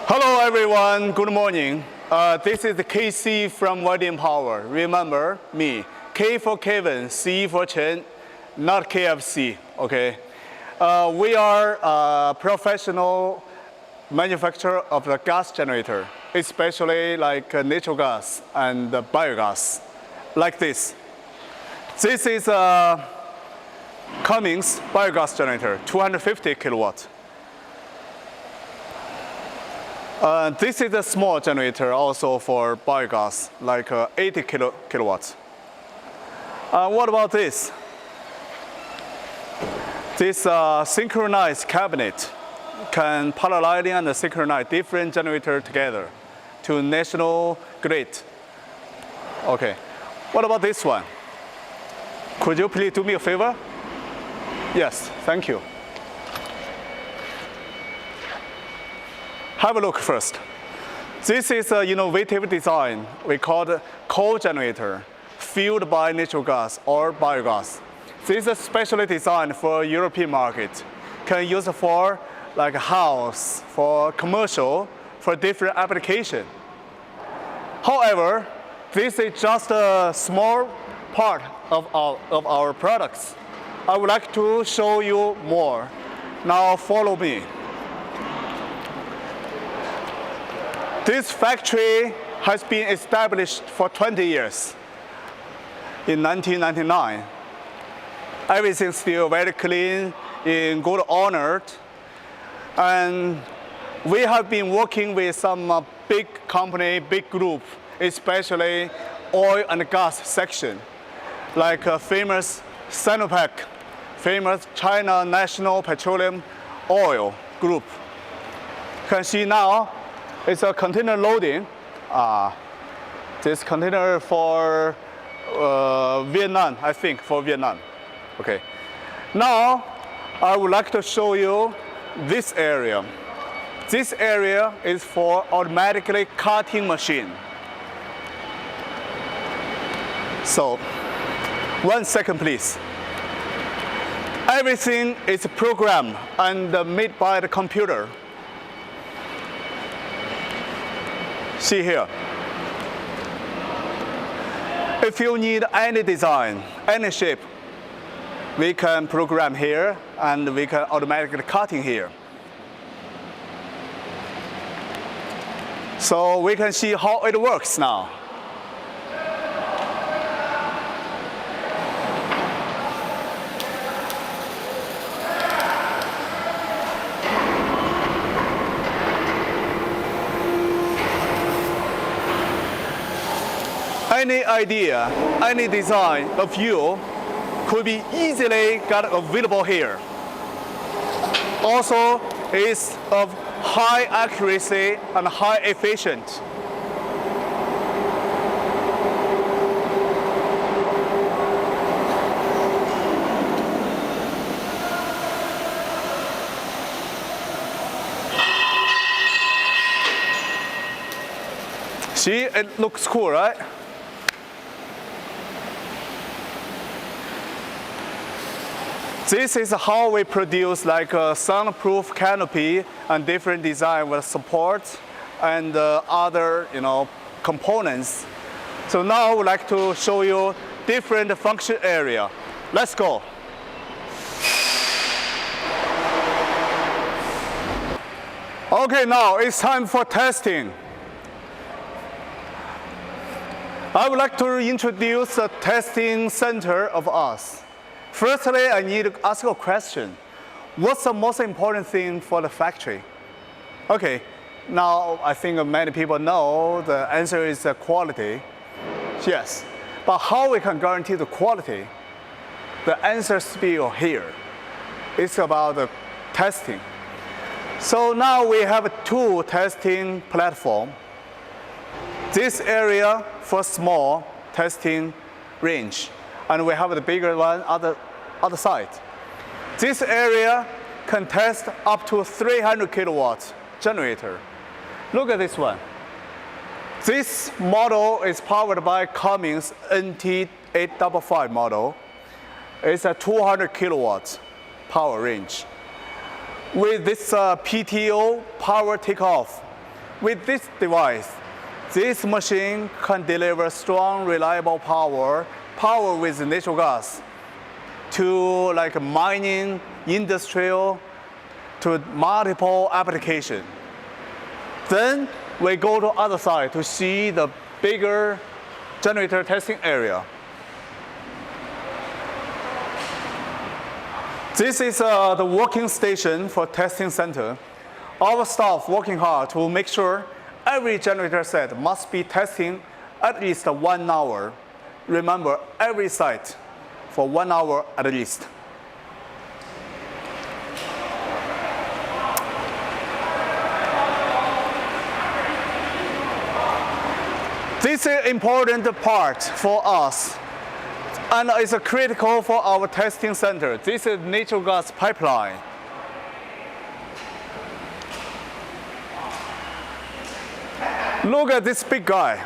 Hello everyone, good morning. This is KC from YDNPOWER. Remember me, K for Kevin, C for Chen, not KFC, okay? We are a professional manufacturer of the gas generator, especially like natural gas and biogas, like this. This is a Cummins biogas generator, 250 kilowatts. This is a small generator also for biogas, like 80 kilowatts. What about this? This synchronized cabinet can parallelly and synchronize different generators together to national grid. Okay, what about this one? Could you please do me a favor? Yes, thank you. Have a look first. This is an innovative design we call the coal generator, fueled by natural gas or biogas. This is specially designed for European market. Can use for like a house, for commercial, for different application. However, this is just a small part of our products. I would like to show you more. Now follow me. This factory has been established for 20 years. In 1999, everything's still very clean, in good order. And we have been working with some big company, big group, especially oil and gas section, like famous Sinopec, famous China National Petroleum Oil Group. You can see now, it's a container loading. This container for Vietnam, I think, for Vietnam. Okay. Now, I would like to show you this area. This area is for automatically cutting machine. So, 1 second, please. Everything is programmed and made by the computer. See here. If you need any design, any shape, we can program here and we can automatically cutting here. So we can see how it works now. Any idea, any design of you could be easily got available here. Also, is of high accuracy and high efficient. See, it looks cool, right? This is how we produce like a soundproof canopy and different design with support and other components. So now I would like to show you different function area. Let's go. Okay, now it's time for testing. I would like to introduce the testing center of us. Firstly, I need to ask a question. What's the most important thing for the factory? Okay, now I think many people know the answer is quality. Yes, but how we can guarantee the quality? The answer is still here. It's about the testing. So now we have 2 testing platforms. This area for small testing range. And we have the bigger one other side. This area can test up to 300 kilowatts generator. Look at this one. This model is powered by Cummins NT855 model. It's a 200 kilowatts power range. With this PTO power takeoff, with this device, this machine can deliver strong, reliable power with natural gas to like mining, industrial, to multiple applications. Then we go to other side to see the bigger generator testing area. This is the working station for testing center. Our staff working hard to make sure every generator set must be testing at least 1 hour. Remember, every site for 1 hour at least. This is an important part for us, and it's critical for our testing center. This is natural gas pipeline. Look at this big guy.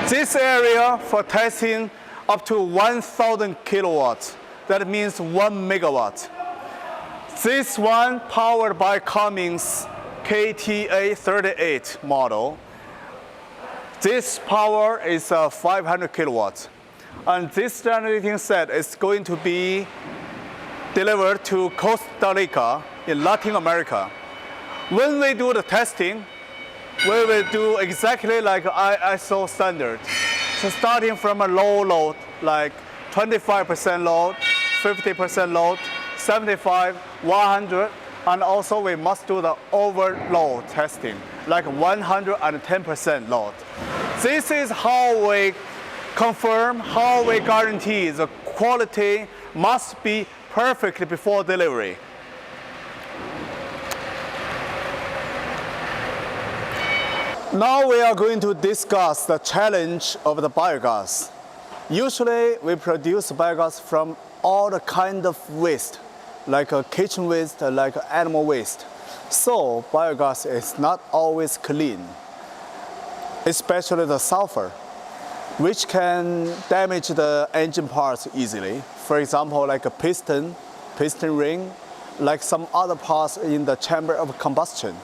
This area for testing up to 1,000 kilowatts. That means 1 megawatt. This one powered by Cummins KTA38 model. This power is 500 kilowatts. And this generating set is going to be delivered to Costa Rica in Latin America. When we do the testing, we will do exactly like ISO standard. So starting from a low load, like 25% load, 50% load, 75, 100, and also we must do the overload testing, like 110% load. This is how we confirm, how we guarantee the quality must be perfect before delivery. Now we are going to discuss the challenge of the biogas. Usually we produce biogas from all the kind of waste, like kitchen waste, like animal waste. So biogas is not always clean, especially the sulfur, which can damage the engine parts easily. For example, like a piston ring, like some other parts in the chamber of combustion.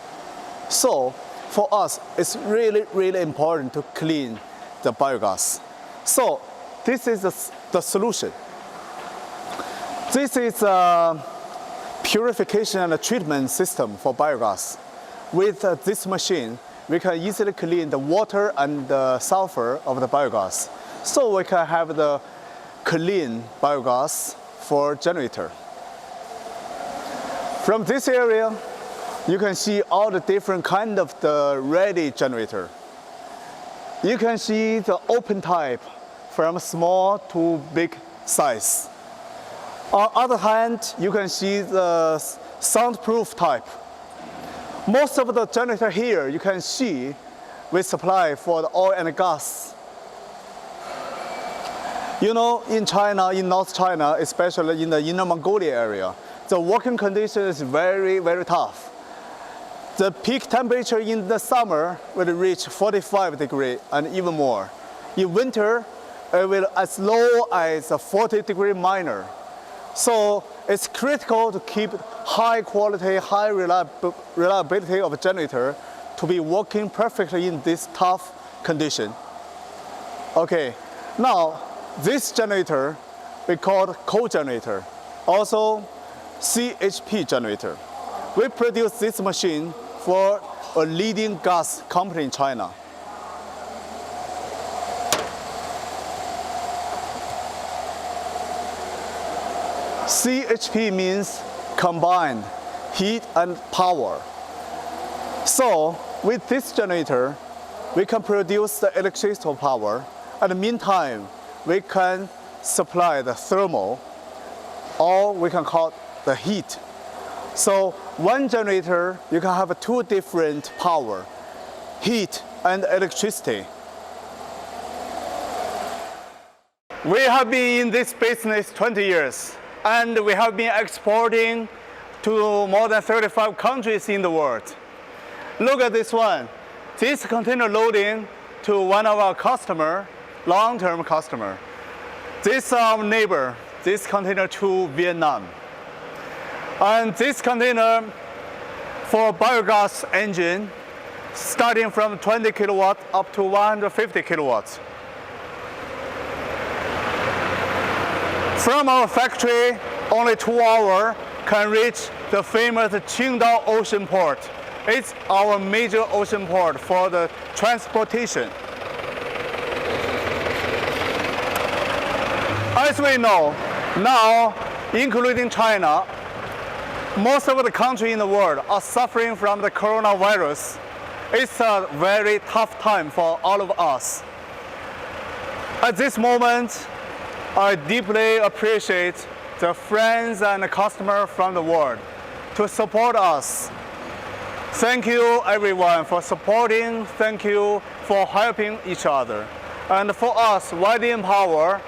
So for us, it's really, really important to clean the biogas. So this is the solution. This is a purification and a treatment system for biogas. With this machine, we can easily clean the water and the sulfur of the biogas. So we can have the clean biogas for generator. From this area, you can see all the different kind of the ready generator. You can see the open type from small to big size. On the other hand, you can see the soundproof type. Most of the generator here, you can see, we supply for the oil and gas. You know, in China, in North China, especially in the Inner Mongolia area, the working condition is very, very tough. The peak temperature in the summer will reach 45 degrees and even more. In winter, it will as low as 40 degrees minor. So it's critical to keep high quality, high reliability of a generator to be working perfectly in this tough condition. Okay, now this generator we call co-generator, also CHP generator. We produce this machine for a leading gas company in China. CHP means combined heat and power. So with this generator, we can produce the electrical power. At the meantime, we can supply the thermal, or we can call the heat. So one generator, you can have two different power, heat and electricity. We have been in this business 20 years, and we have been exporting to more than 35 countries in the world. Look at this one. This container loading to one of our customer, long-term customer. This is our neighbor, this container to Vietnam. And this container for biogas engine starting from 20 kilowatts up to 150 kilowatts. From our factory, only 2 hours can reach the famous Qingdao Ocean Port. It's our major ocean port for the transportation. As we know, now, including China, most of the countries in the world are suffering from the coronavirus. It's a very tough time for all of us. At this moment, I deeply appreciate the friends and customers from the world to support us. Thank you everyone for supporting. Thank you for helping each other. And for us, YDNPOWER,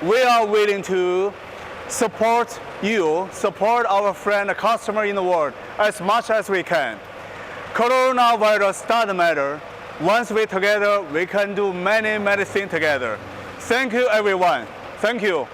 we are willing to support you, support our friend and customer in the world as much as we can. Coronavirus doesn't matter. Once we're together, we can do many things together. Thank you everyone. Thank you.